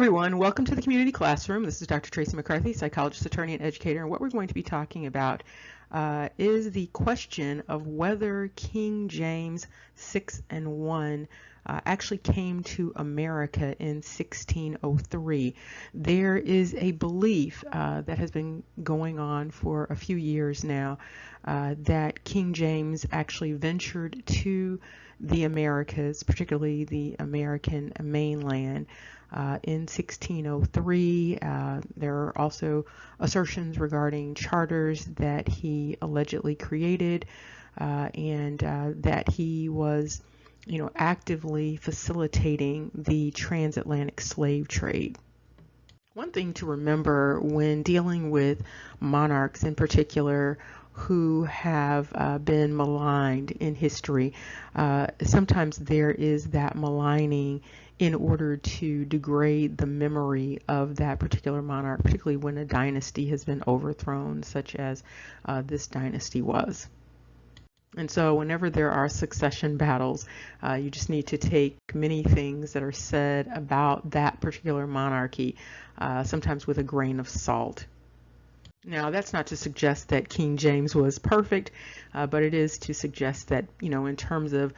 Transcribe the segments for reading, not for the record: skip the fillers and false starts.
everyone, welcome to the community classroom. This is Dr. Tracey McCarthy, psychologist, attorney, and educator, and what we're going to be talking about is the question of whether King James 6 and 1 actually came to America in 1603. There is a belief that has been going on for a few years now that King James actually ventured to the Americas, particularly the American mainland, in 1603. There are also assertions regarding charters that he allegedly created and that he was, actively facilitating the transatlantic slave trade. One thing to remember when dealing with monarchs in particular who have been maligned in history, sometimes there is that maligning in order to degrade the memory of that particular monarch, particularly when a dynasty has been overthrown, such as this dynasty was. And so whenever there are succession battles, you just need to take many things that are said about that particular monarchy, sometimes with a grain of salt. Now, that's not to suggest that King James was perfect, but it is to suggest that, in terms of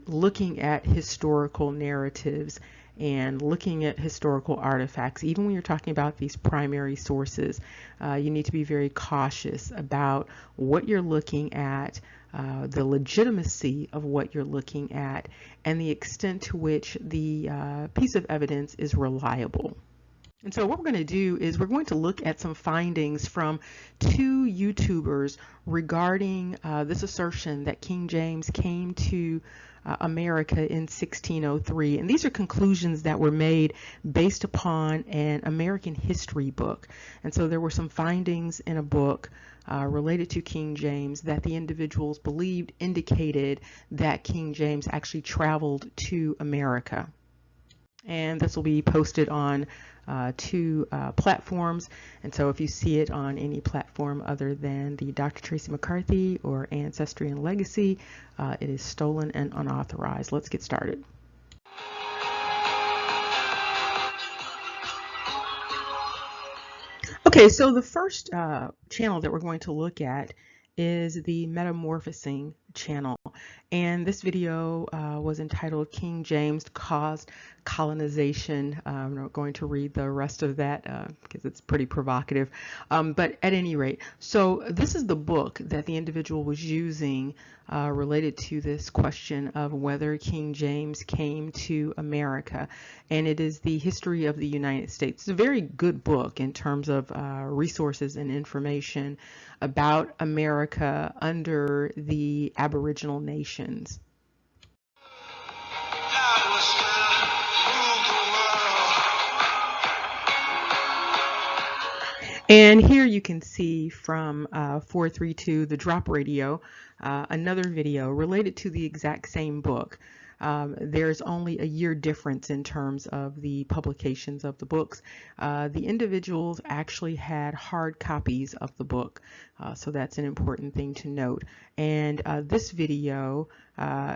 looking at historical narratives and looking at historical artifacts, even when you're talking about these primary sources, you need to be very cautious about what you're looking at, the legitimacy of what you're looking at, and the extent to which the piece of evidence is reliable. And so what we're going to do is we're going to look at some findings from two YouTubers regarding this assertion that King James came to America in 1603. And these are conclusions that were made based upon an American history book. And so there were some findings in a book related to King James that the individuals believed indicated that King James actually traveled to America. And this will be posted on two platforms, and so if you see it on any platform other than the Dr. Tracey McCarthy or Ancestry and Legacy, it is stolen and unauthorized. Let's get started. Okay, so the first channel that we're going to look at is the Metamorphosing channel, and this video was entitled King James Caused Colonization. I'm not going to read the rest of that because it's pretty provocative, but at any rate, so this is the book that the individual was using related to this question of whether King James came to America, and it is the History of the United States. It's a very good book in terms of resources and information about America under the Aboriginal nations. And here you can see from 432, the drop radio, another video related to the exact same book. There's only a year difference in terms of the publications of the books. The individuals actually had hard copies of the book, so that's an important thing to note. And this video,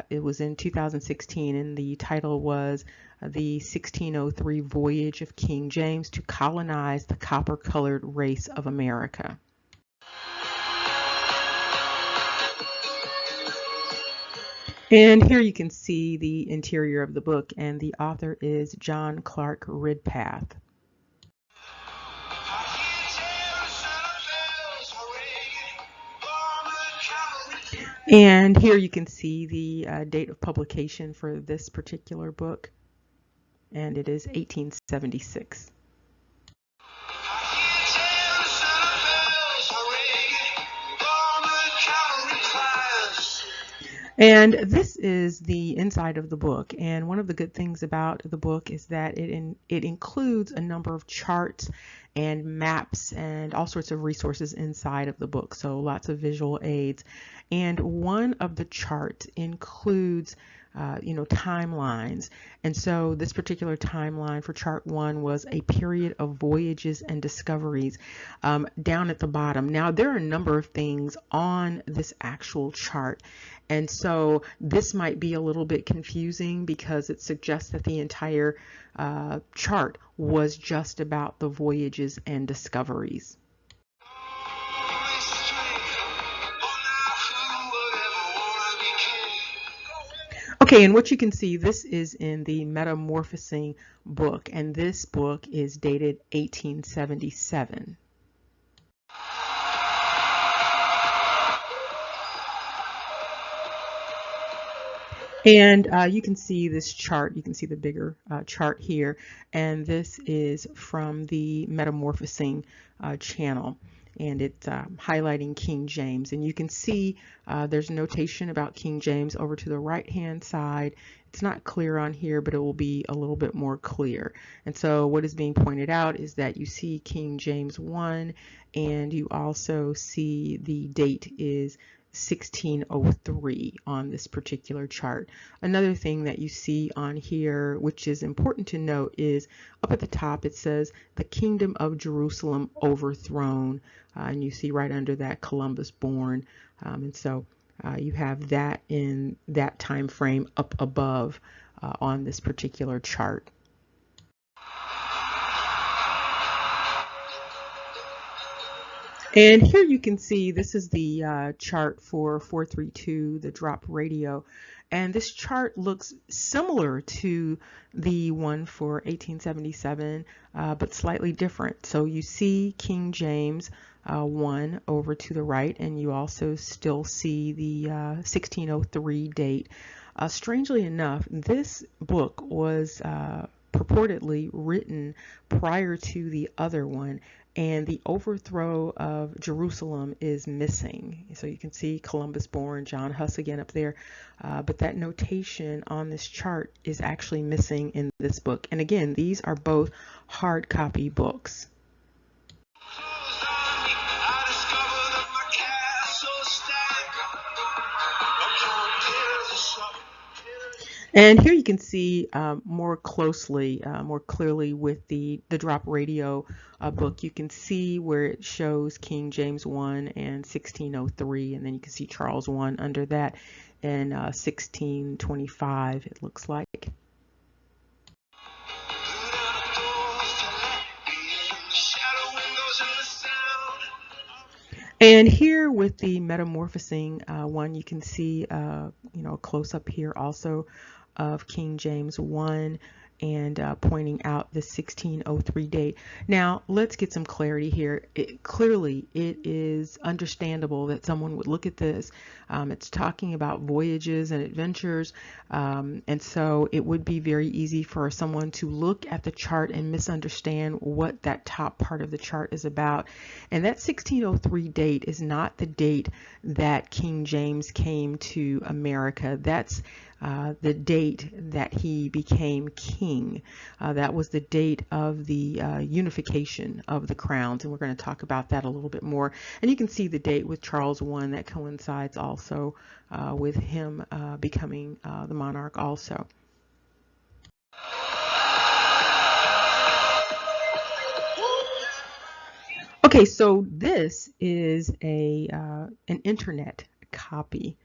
it was in 2016, and the title was the 1603 Voyage of King James to Colonize the Copper-Colored Race of America. And here you can see the interior of the book, and the author is John Clark Ridpath. And here you can see the date of publication for this particular book, and it is 1876. And this is the inside of the book, and one of the good things about the book is that it includes a number of charts and maps and all sorts of resources inside of the book, so lots of visual aids. And one of the charts includes timelines. And so this particular timeline for chart 1 was a period of voyages and discoveries down at the bottom. Now, there are a number of things on this actual chart. And so this might be a little bit confusing because it suggests that the entire chart was just about the voyages and discoveries. Okay, and what you can see, this is in the Metamorphosing book, and this book is dated 1877. And you can see this chart, you can see the bigger chart here, and this is from the Metamorphosing channel. And it's highlighting King James. And you can see there's notation about King James over to the right-hand side. It's not clear on here, but it will be a little bit more clear. And so what is being pointed out is that you see King James 1, and you also see the date is 1603 on this particular chart. Another thing that you see on here, which is important to note, is up at the top it says the kingdom of Jerusalem overthrown, and you see right under that Columbus born, and so you have that in that time frame up above on this particular chart. And here you can see this is the chart for 432, the drop radio. And this chart looks similar to the one for 1877, but slightly different. So you see King James 1 over to the right, and you also still see the 1603 date. Strangely enough, this book was purportedly written prior to the other one, and the overthrow of Jerusalem is missing. So you can see Columbus born, John Huss again up there, but that notation on this chart is actually missing in this book. And again, these are both hard copy books. And here you can see more closely, more clearly with the drop radio book. You can see where it shows King James 1 and 1603, and then you can see Charles 1 under that, and 1625 it looks like. And here with the Metamorphosing one, you can see a close up here also of King James 1 and pointing out the 1603 date. Now let's get some clarity here. Clearly it is understandable that someone would look at this. It's talking about voyages and adventures, and so it would be very easy for someone to look at the chart and misunderstand what that top part of the chart is about. And that 1603 date is not the date that King James came to America. That's the date that he became king. That was the date of the unification of the crowns, and we're going to talk about that a little bit more. And you can see the date with Charles I that coincides also with him becoming the monarch also. Okay, so this is an internet copy.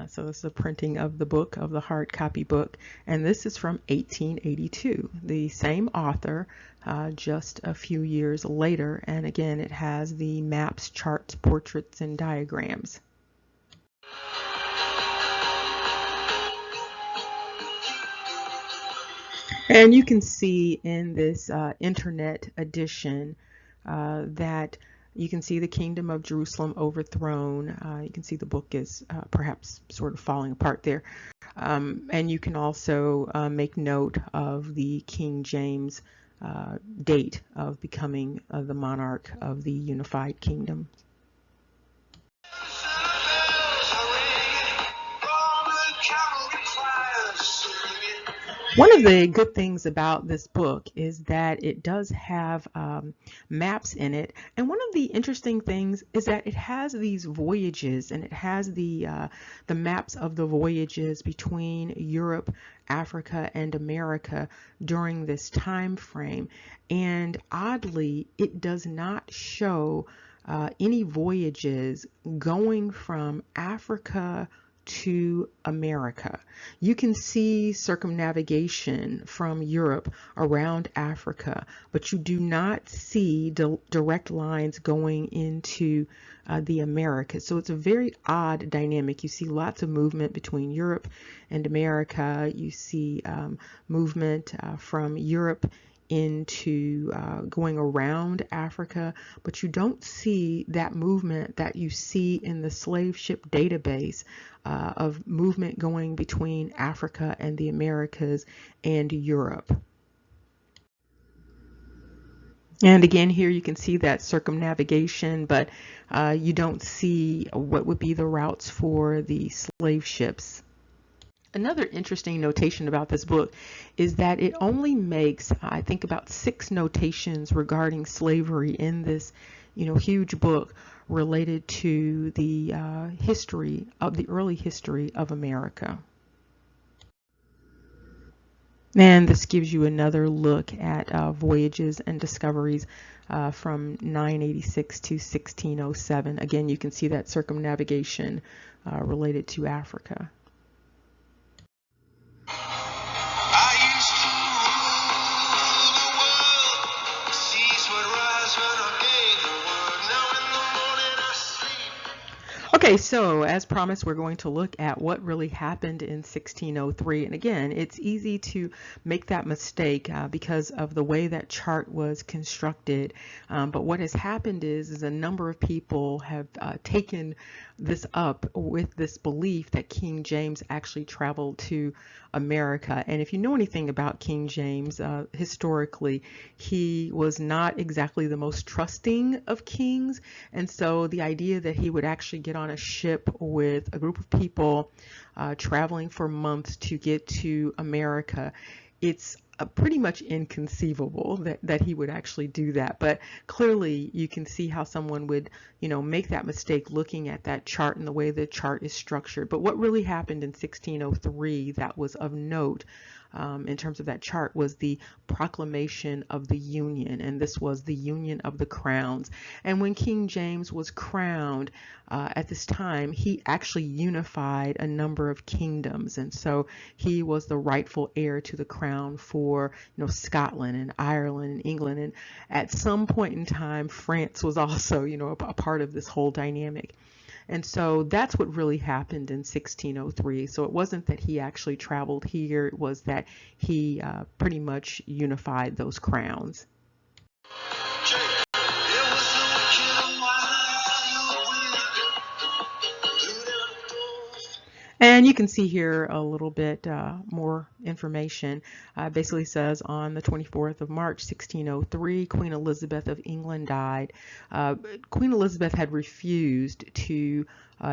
So this is a printing of the book, of the hard copy book, and this is from 1882. The same author, just a few years later, and again it has the maps, charts, portraits, and diagrams. And you can see in this internet edition that you can see the kingdom of Jerusalem overthrown. You can see the book is perhaps sort of falling apart there. And you can also make note of the King James date of becoming the monarch of the unified kingdom. One of the good things about this book is that it does have maps in it, and one of the interesting things is that it has these voyages, and it has the maps of the voyages between Europe, Africa, and America during this time frame. And oddly, it does not show any voyages going from Africa to America. You can see circumnavigation from Europe around Africa, but you do not see direct lines going into the Americas. So it's a very odd dynamic. You see lots of movement between Europe and America. You see movement from Europe into going around Africa, but you don't see that movement that you see in the slave ship database of movement going between Africa and the Americas and Europe. And again, here you can see that circumnavigation, but you don't see what would be the routes for the slave ships. Another interesting notation about this book is that it only makes, I think, about 6 notations regarding slavery in this, huge book related to the history of the early history of America. And this gives you another look at voyages and discoveries from 986 to 1607. Again, you can see that circumnavigation related to Africa. Okay, so as promised, we're going to look at what really happened in 1603. And again, it's easy to make that mistake because of the way that chart was constructed. But what has happened is a number of people have taken this up with this belief that King James actually traveled to America. And if you know anything about King James, historically, he was not exactly the most trusting of kings. And so the idea that he would actually get on a ship with a group of people traveling for months to get to America, it's pretty much inconceivable that he would actually do that. But clearly you can see how someone would, make that mistake looking at that chart and the way the chart is structured. But what really happened in 1603 that was of note in terms of that chart was the proclamation of the Union, and this was the Union of the Crowns. And when King James was crowned at this time, he actually unified a number of kingdoms, and so he was the rightful heir to the crown for Scotland and Ireland and England, and at some point in time France was also a part of this whole dynamic. And so that's what really happened in 1603. So it wasn't that he actually traveled here, it was that he pretty much unified those crowns. And you can see here a little bit more information. Basically says on the 24th of March 1603, Queen Elizabeth of England died. Queen Elizabeth had refused to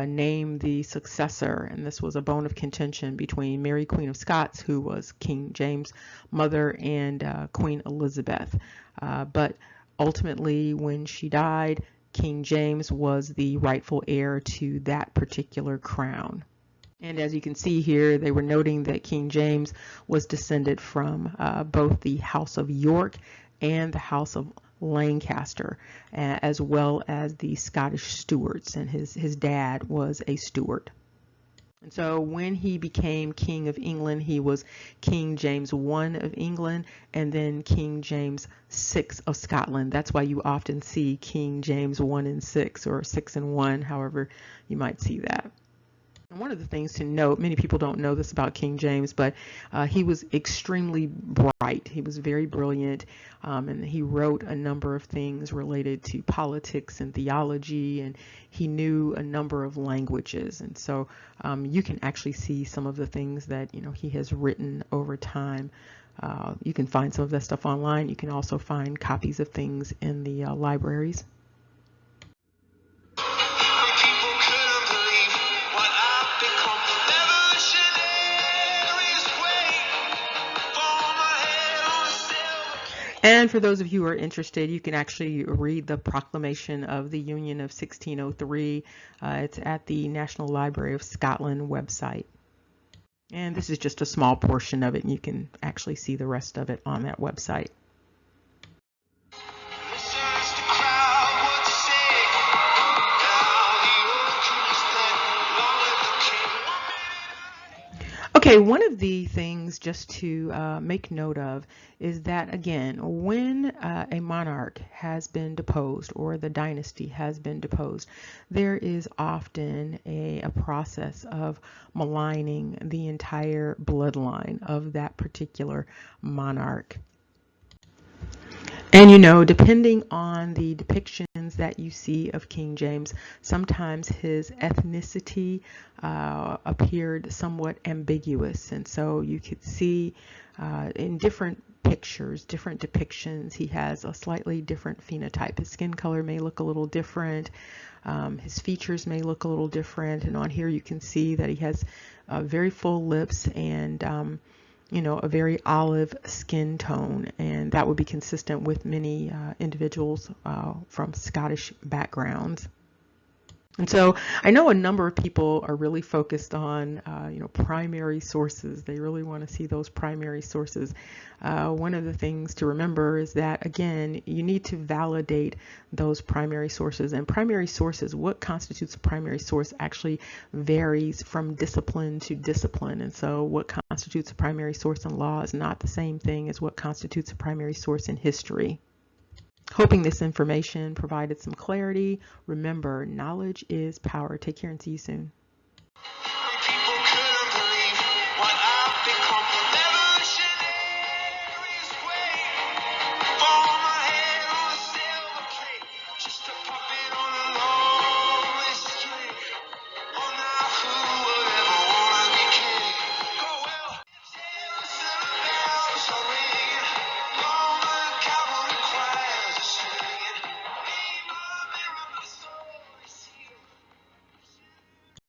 name the successor, and this was a bone of contention between Mary Queen of Scots, who was King James' mother, and Queen Elizabeth. But ultimately, when she died, King James was the rightful heir to that particular crown. And as you can see here, they were noting that King James was descended from both the House of York and the House of Lancaster, as well as the Scottish Stuarts, and his dad was a Stuart. And so when he became King of England, he was King James I of England and then King James VI of Scotland. That's why you often see King James I and 6, or 6 and 1, however you might see that. And one of the things to note, many people don't know this about King James, but he was extremely bright. He was very brilliant, and he wrote a number of things related to politics and theology, and he knew a number of languages. And so you can actually see some of the things that he has written over time. You can find some of that stuff online. You can also find copies of things in the libraries. And for those of you who are interested, you can actually read the Proclamation of the Union of 1603. It's at the National Library of Scotland website. And this is just a small portion of it, and you can actually see the rest of it on that website. Okay, one of the things just to make note of is that, again, when a monarch has been deposed or the dynasty has been deposed, there is often a process of maligning the entire bloodline of that particular monarch. And you know, depending on the depictions that you see of King James, sometimes his ethnicity appeared somewhat ambiguous. And so you could see in different pictures, different depictions, he has a slightly different phenotype. His skin color may look a little different. His features may look a little different. And on here you can see that he has very full lips and you know, a very olive skin tone, and that would be consistent with many individuals from Scottish backgrounds. And so I know a number of people are really focused on, you know, primary sources. They really want to see those primary sources. One of the things to remember is that, again, you need to validate those primary sources. And primary sources, what constitutes a primary source, actually varies from discipline to discipline. And so what constitutes a primary source in law is not the same thing as what constitutes a primary source in history. Hoping this information provided some clarity. Remember, knowledge is power. Take care and see you soon.